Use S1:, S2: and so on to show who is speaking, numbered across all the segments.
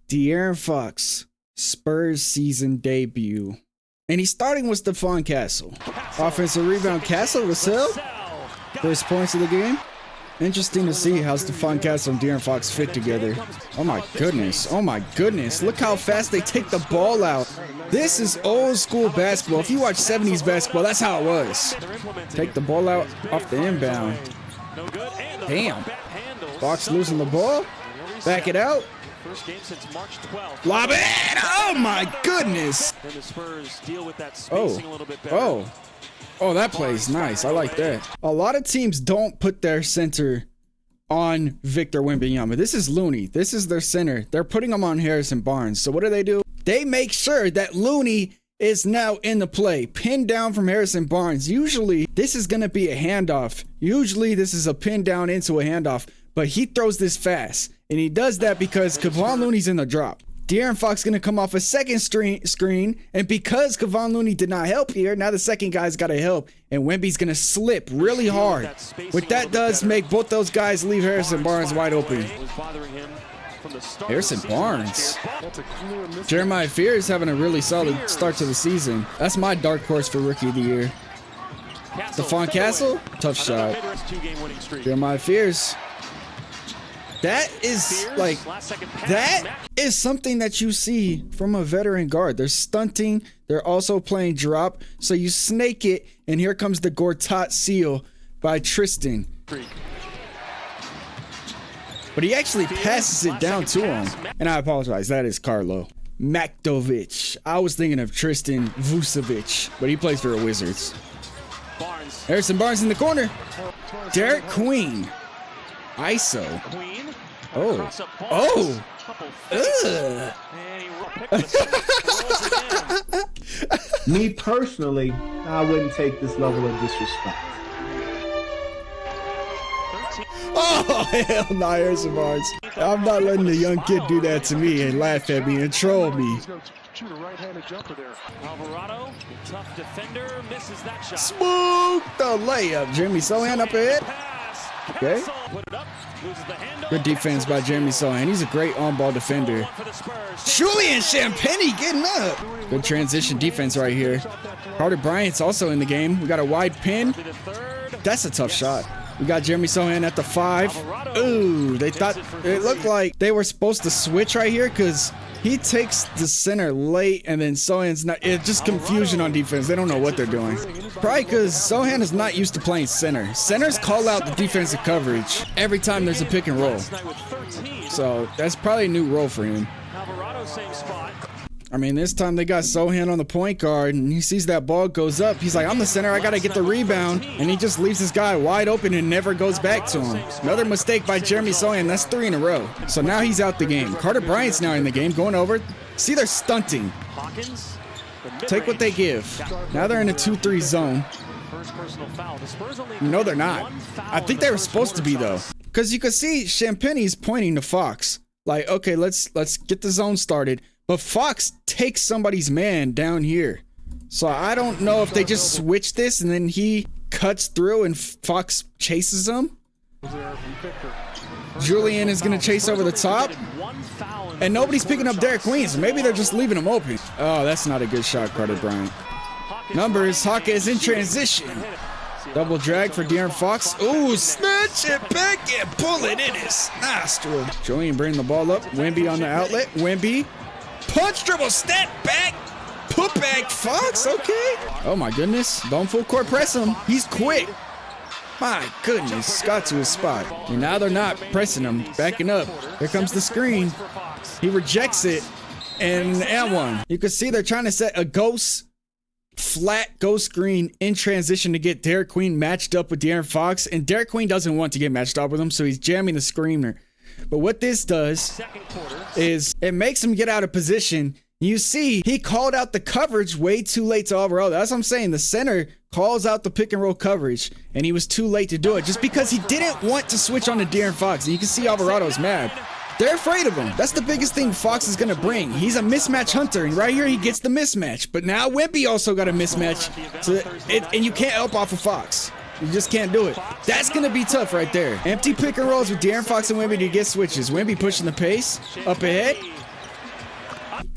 S1: De'Aaron Fox, Spurs season debut. And he's starting with Stephon Castle. Offensive rebound, Castle with Sell. First points of the game. Interesting to see how Stephon Castle and De'Aaron Fox fit together. Oh my goodness. Oh my goodness. Look how fast they take the ball out. This is old school basketball. If you watch 70s basketball, that's how it was. Take the ball out off the inbound. Damn. Fox losing the ball. Back it out.
S2: First game since March 12th.
S1: Lob it! Oh my goodness!
S2: Then the Spurs deal with that spacing a little bit better.
S1: Oh, that play's nice. I like that. A lot of teams don't put their center on Victor Wembanyama. This is Looney. This is their center. They're putting him on Harrison Barnes. So what do? They make sure that Looney is now in the play, pinned down from Harrison Barnes. Usually, this is going to be a handoff. Usually, this is a pin down into a handoff. But he throws this fast. And he does that because Kevon Looney's in the drop. De'Aaron Fox going to come off a second screen. And because Kevon Looney did not help here, now the second guy's got to help. And Wemby's going to slip really hard. What that does make both those guys leave Harrison Barnes wide open. Harrison Barnes. Jeremiah Fears having a really solid start to the season. That's my dark horse for Rookie of the Year. Stephon Castle, tough shot. Jeremiah Fears. That is something that you see from a veteran guard. They're stunting. They're also playing drop. So you snake it, and here comes the Gortat seal by Tristan. But he actually passes it down to him. And I apologize. That is Carlo Maktovic. I was thinking of Tristan Vucevic, but he plays for the Wizards. Harrison Barnes in the corner. Derek Queen. ISO. Oh.
S3: Me personally, I wouldn't take this level of disrespect.
S1: Oh, hell no, Harrison Barnes. I'm not letting the young kid do that to me and laugh at me and troll me.
S2: Alvarado, tough defender, misses that shot.
S1: Smoke the layup. Jeremy Sohan up ahead. Okay. Good defense by Jeremy Sohan. He's a great on-ball defender. Julian Champagnie getting up. Good transition defense right here. Carter Bryant's also in the game. We got a wide pin. That's a tough shot. We got Jeremy Sohan at the 5. Ooh, they thought it looked like they were supposed to switch right here because he takes the center late and then Sohan's not. It's just confusion on defense. They don't know what they're doing. Probably because Sohan is not used to playing center. Centers call out the defensive coverage every time there's a pick and roll. So that's probably a new role for him. I mean, this time they got Sohan on the point guard, and he sees that ball goes up. He's like, I'm the center. I got to get the rebound. And he just leaves this guy wide open and never goes back to him. Another mistake by Jeremy Sohan. That's 3 in a row. So now he's out the game. Carter Bryant's now in the game, going over. See, they're stunting. Take what they give. Now they're in a 2-3 zone. No, they're not. I think they were supposed to be, though. Because you can see Champagnie's pointing to Fox. Like, okay, let's get the zone started. But Fox takes somebody's man down here. So I don't know if they just switch this and then he cuts through and Fox chases him. Julian is going to chase over the top. And nobody's picking up Derek Queen, so maybe they're just leaving him open. Oh, that's not a good shot, Carter Bryant. Numbers, Hawkins in transition. Double drag for De'Aaron Fox. Ooh, snatch it back and pull it in his nostril. Julian bringing the ball up. Wemby on the outlet. Wemby. Punch, dribble, step back, put back, Fox, okay. Oh my goodness, don't full court press him. He's quick. My goodness, got to his spot. And now they're not pressing him, backing up. Here comes the screen. He rejects it, and one. You can see they're trying to set a flat ghost screen in transition to get Derek Queen matched up with De'Aaron Fox. And Derek Queen doesn't want to get matched up with him, so he's jamming the screener. But what this does is it makes him get out of position. You see, he called out the coverage way too late to Alvarado. That's what I'm saying. The center calls out the pick and roll coverage, and he was too late to do it just because he didn't want to switch on to De'Aaron Fox. And you can see Alvarado's mad. They're afraid of him. That's the biggest thing Fox is going to bring. He's a mismatch hunter, and right here he gets the mismatch. But now Wemby also got a mismatch, and you can't help off of Fox. You just can't do it. That's going to be tough right there. Empty pick and rolls with De'Aaron Fox and Wemby to get switches. Wemby pushing the pace. Up ahead.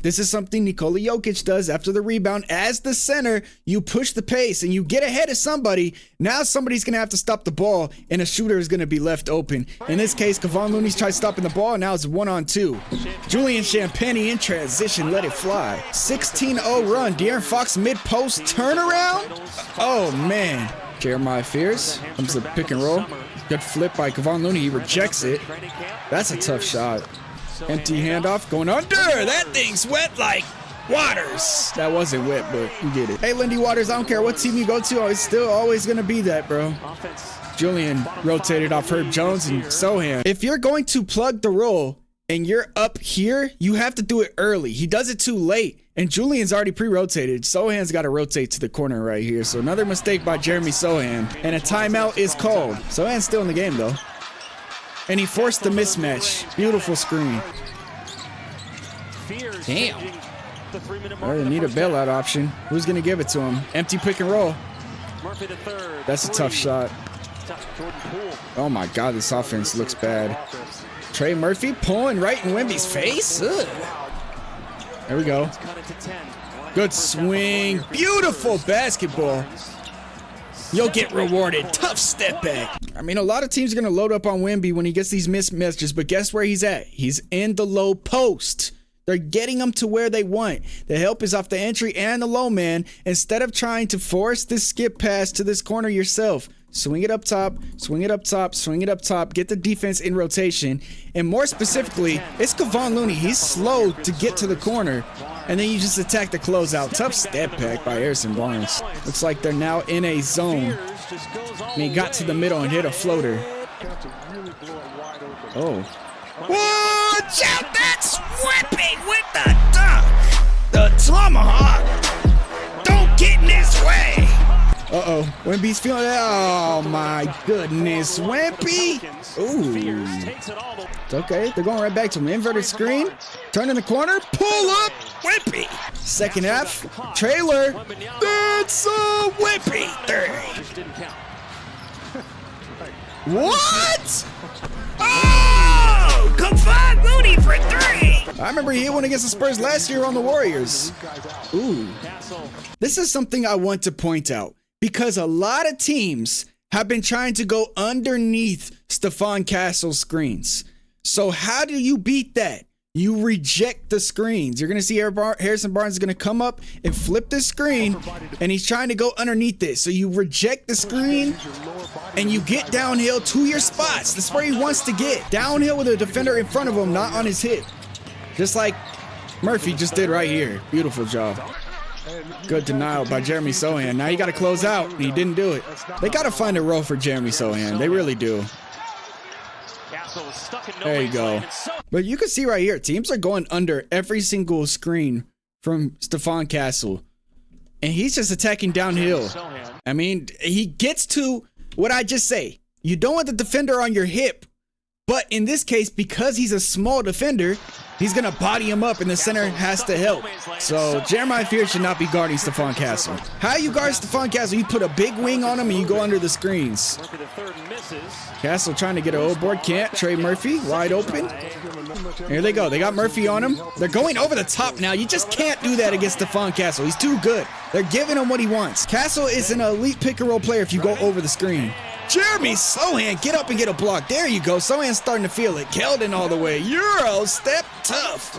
S1: This is something Nikola Jokic does after the rebound. As the center, you push the pace and you get ahead of somebody. Now somebody's going to have to stop the ball, and a shooter is going to be left open. In this case, Kevon Looney's tried stopping the ball, and now it's 1-on-2. Julian Champagnie in transition, let it fly. 16-0 run. De'Aaron Fox mid-post turnaround. Oh, man. Jeremiah Fears comes to pick and roll. Good flip by Kevon Looney. He rejects it. That's a tough shot. Empty handoff going under. That thing's wet like Waters. That wasn't wet, but you get it. Hey, Lindy Waters, I don't care what team you go to. It's still always going to be that, bro. Julian rotated off Herb Jones and Sohan. If you're going to plug the roll and you're up here, you have to do it early. He does it too late, and Julian's already pre-rotated. Sohan's got to rotate to the corner right here. So another mistake by Jeremy Sohan, and a timeout is called. Sohan's still in the game, though. And he forced the mismatch. Beautiful screen. Damn. They need a bailout option. Who's going to give it to him? Empty pick and roll. That's a tough shot. Oh, my God. This offense looks bad. Trey Murphy pulling right in Wemby's face. Ugh. There we go. Good swing. Beautiful basketball. You'll get rewarded. Tough step back. I mean, a lot of teams are going to load up on Wemby when he gets these mismatches, but guess where he's at? He's in the low post. They're getting him to where they want. The help is off the entry and the low man. Instead of trying to force this skip pass to this corner yourself, swing it up top, swing it up top, swing it up top, get the defense in rotation. And more specifically, it's Kevon Looney. He's slow to get to the corner, and then you just attack the closeout. Tough step back by Harrison Barnes. Looks like they're now in a zone. And he got to the middle and hit a floater. Oh. Watch out! That's whipping with the dunk! The tomahawk! Don't get in his way! Uh-oh. Wemby's feeling that. Oh, my goodness. Wemby! Ooh. It's okay. They're going right back to him. Inverted screen. Turn in the corner. Pull up. Wemby. Second half. Trailer. That's a Wemby. Third. What? Oh! Kevon Looney for three! I remember he hit one against the Spurs last year on the Warriors. Ooh. This is something I want to point out, because a lot of teams have been trying to go underneath Stephon Castle's screens. So how do you beat that? You reject the screens. You're going to see Harrison Barnes is going to come up and flip the screen, and he's trying to go underneath it. So you reject the screen, and you get downhill to your spots. That's where he wants to get. Downhill with a defender in front of him, not on his hip. Just like Murphy just did right here. Beautiful job. Good denial by Jeremy Sohan. Now you got to close out, and he didn't do it. They got to find a role for Jeremy Sohan. They really do. There you go. But you can see right here, teams are going under every single screen from Stephon Castle. And he's just attacking downhill. I mean, he gets to what I just say. You don't want the defender on your hip. But in this case, because he's a small defender, he's going to body him up, and the center has to help. So Jeremiah Fears should not be guarding Stephon Castle. How you guard Stephon Castle? You put a big wing on him and you go under the screens. Castle trying to get an old board. Can't. Trey Murphy wide open. Here they go. They got Murphy on him. They're going over the top now. You just can't do that against Stephon Castle. He's too good. They're giving him what he wants. Castle is an elite pick and roll player if you go over the screen. Jeremy Sohan, get up and get a block. There you go. Sohan's starting to feel it. Keldon all the way. Euro step tough.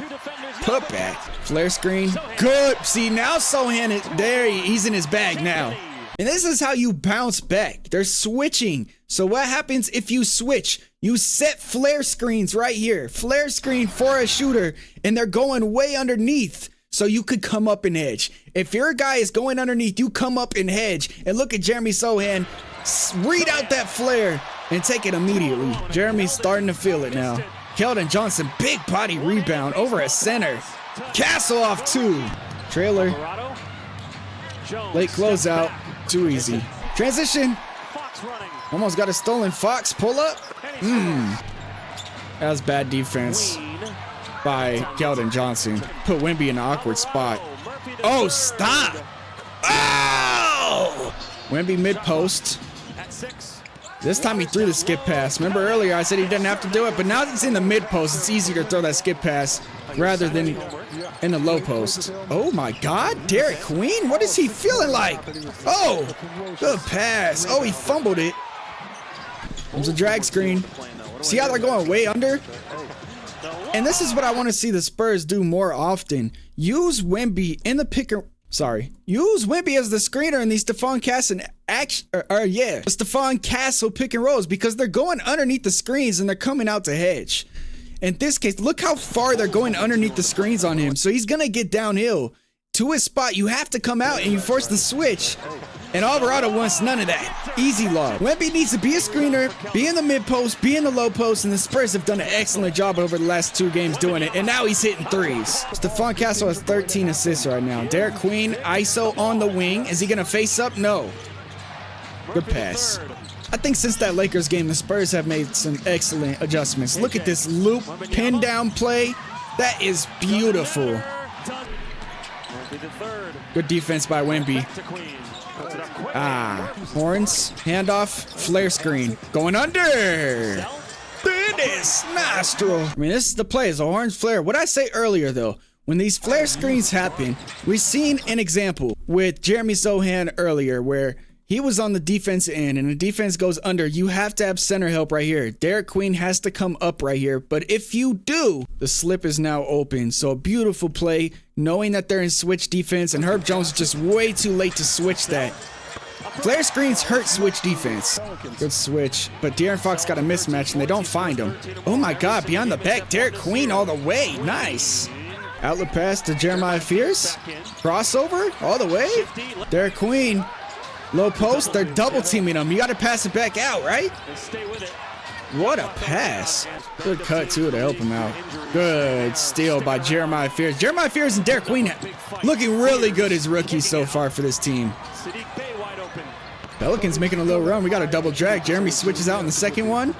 S1: Put back. Flare screen. Good. See, now Sohan is there. He's in his bag now. And this is how you bounce back. They're switching. So what happens if you switch? You set flare screens right here. Flare screen for a shooter, and they're going way underneath. So you could come up and hedge. If your guy is going underneath, you come up and hedge. And look at Jeremy Sohan. Read out that flare and take it immediately. Jeremy's starting to feel it now. Keldon Johnson, big body rebound over a center. Castle off two. Trailer. Late closeout. Too easy. Transition. Almost got a stolen. Fox pull up. That was bad defense by Keldon Johnson. Put Wemby in an awkward spot. Oh, stop. Oh! Wemby mid-post. This time he threw the skip pass. Remember earlier I said he didn't have to do it, but now that it's in the mid post, it's easier to throw that skip pass rather than in the low post. Oh my God, Derek Queen, what is he feeling like? Oh, good pass. Oh, he fumbled it. There's a drag screen. See how they're going way under? And this is what I want to see the Spurs do more often. Use Wemby in the use Wemby as the screener in these Stephon Castle Stephon Castle pick and rolls, because they're going underneath the screens and they're coming out to hedge. In this case, look how far they're going underneath the screens on him. So he's gonna get downhill to his spot. You have to come out and you force the switch. And Alvarado wants none of that. Easy lob. Wemby needs to be a screener, be in the mid post, be in the low post, and the Spurs have done an excellent job over the last 2 games doing it. And now he's hitting threes. Stephon Castle has 13 assists right now. Derek Queen, ISO on the wing. Is he gonna face up? No. Good pass. I think since that Lakers game, the Spurs have made some excellent adjustments. Look at this loop, pin down play. That is beautiful. Good defense by Wemby. Horns, handoff, flare screen. Going under. Finish, nostril. I mean, this is the play. It's a horns flare. What I say earlier, though, when these flare screens happen, we've seen an example with Jeremy Sohan earlier where he was on the defense end and the defense goes under. You have to have center help right here. Derek Queen has to come up right here. But if you do, the slip is now open. So a beautiful play, knowing that they're in switch defense, and Herb Jones is just way too late to switch that. Flare screens hurt switch defense. Good switch, but De'Aaron Fox got a mismatch and they don't find him. Oh my God, beyond the back, Derek Queen all the way. Nice. Outlet pass to Jeremiah Fears. Crossover all the way. Derek Queen. Low post, they're double teaming him. You got to pass it back out, right? What a pass. Good cut, too, to help him out. Good steal by Jeremiah Fears. Jeremiah Fears and Derek Queen looking really good as rookies so far for this team. Pelicans making a little run. We got a double drag. Jeremy switches out in the second one.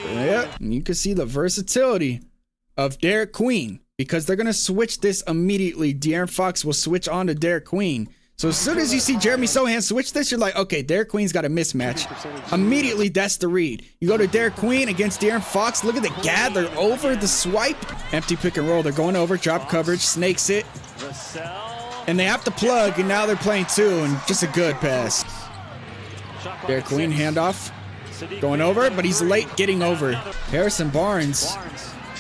S1: Yep, and you can see the versatility of Derek Queen because they're going to switch this immediately. De'Aaron Fox will switch on to Derek Queen. So as soon as you see Jeremy Sohan switch this, you're like, okay, Derek Queen's got a mismatch. Immediately, that's the read. You go to Derek Queen against De'Aaron Fox. Look at the gather over the swipe. Empty pick and roll. They're going over, drop coverage, snakes it. And they have to plug, and now they're playing 2, and just a good pass. Derek Queen, handoff. Going over, but he's late getting over. Harrison Barnes.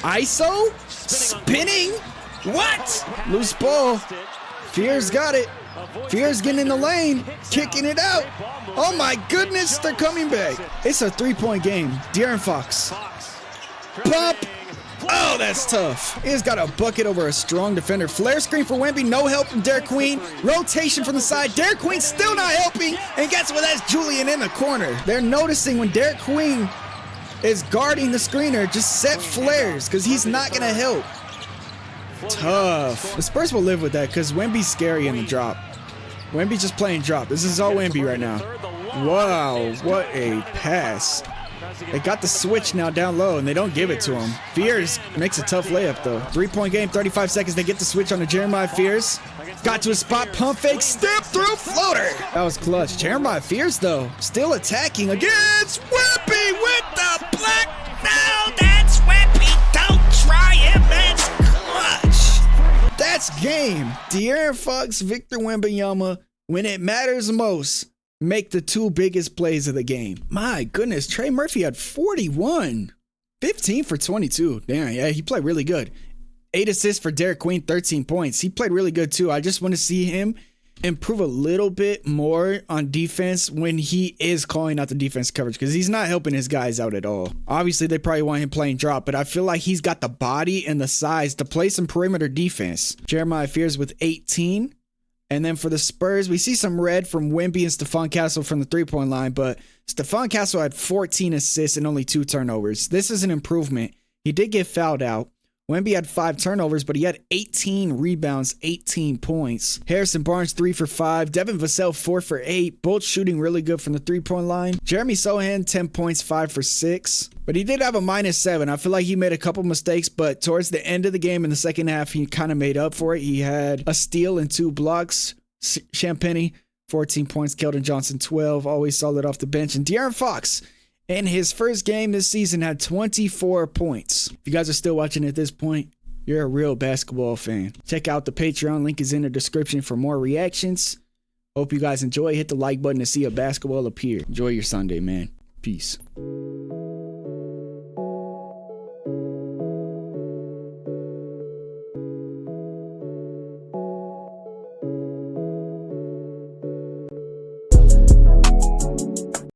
S1: ISO? Spinning? What? Loose ball. Fears got it. Fears getting in the lane, kicking it out. Oh my goodness, they're coming back. It's a 3-point game. De'Aaron Fox. Pump. Oh, that's tough. He's got a bucket over a strong defender. Flare screen for Wemby. No help from Derek Queen. Rotation from the side. Derek Queen still not helping. And guess what? That's Julian in the corner. They're noticing when Derek Queen is guarding the screener, just set flares because he's not going to help. Tough. The Spurs will live with that because Wemby's scary in the drop. Wemby's just playing drop. This is all Wemby right now. Wow, what a pass. They got the switch now down low, and they don't give it to him. Fears makes a tough layup, though. 3-point game, 35 seconds. They get the switch on to Jeremiah Fears. Got to a spot, pump fake, step through, floater. That was clutch. Jeremiah Fears, though, still attacking against Wemby with the black. No, that's Wemby. Don't try him. That's clutch. That's game. De'Aaron Fox, Victor Wembanyama, when it matters most, make the 2 biggest plays of the game. My goodness, Trey Murphy had 41. 15 for 22. Damn, yeah, he played really good. 8 assists for Derek Queen, 13 points. He played really good too. I just want to see him improve a little bit more on defense when he is calling out the defense coverage because he's not helping his guys out at all. Obviously, they probably want him playing drop, but I feel like he's got the body and the size to play some perimeter defense. Jeremiah Fears with 18. And then for the Spurs, we see some red from Wemby and Stephon Castle from the 3-point line, but Stephon Castle had 14 assists and only 2 turnovers. This is an improvement. He did get fouled out. Wemby had 5 turnovers, but he had 18 rebounds, 18 points. Harrison Barnes, 3 for 5. Devin Vassell, 4 for 8. Both shooting really good from the 3-point line. Jeremy Sohan, 10 points, 5 for 6. But he did have a -7. I feel like he made a couple mistakes, but towards the end of the game in the second half, he kind of made up for it. He had a steal and 2 blocks. Champagny 14 points. Keldon Johnson, 12. Always solid off the bench. And De'Aaron Fox, in his first game this season, had 24 points. If you guys are still watching at this point, you're a real basketball fan. Check out the Patreon. Link is in the description for more reactions. Hope you guys enjoy. Hit the like button to see a basketball appear. Enjoy your Sunday, man. Peace.